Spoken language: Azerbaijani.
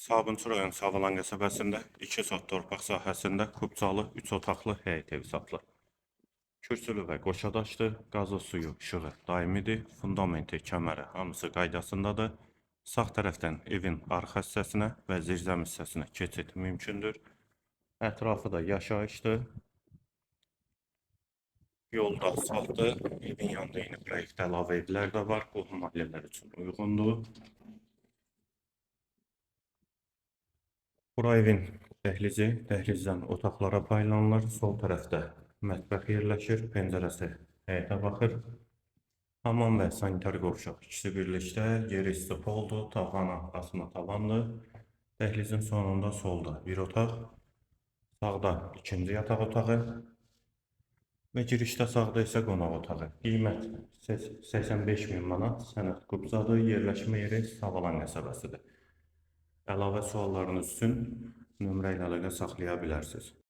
Sabunçu rayon Savalan qəsəbəsində 2 sot torpaq sahəsində kubcalı 3 otaqlı həyət evi satılır. Kürsülü və qoşadaşdır, qazı suyu, işığı daimidir, fundamenti, kəməri hamısı qaydasındadır. Sağ tərəfdən evin arxa hissəsinə və zirzəm hissəsinə keçid mümkündür. Ətrafı da yaşayışdır. Yolda asfaltdır. Evin yanında yeni proyektdə əlavə evlər də var. Qohum ailələr üçün uyğundur. Bura evin dəhlizi, dəhlizdən otaqlara paylanılır. Sol tərəfdə mətbəx yerləşir, pəncərəsi həyətə baxır. Hamam və sanitar qovşaq ikisi birlikdə, yeri isti poldur, tavanı asma tavandır. Dəhlizin sonunda solda bir otaq, sağda ikinci yataq otağı və girişdə sağda isə qonaq otağı. Qiymət 85.000 manat, sənəd kubzadır, yerləşmə yeri Savalan qəsəbəsidir. Əlavə suallarınız üçün nömrə ilə əlaqə saxlaya bilərsiniz.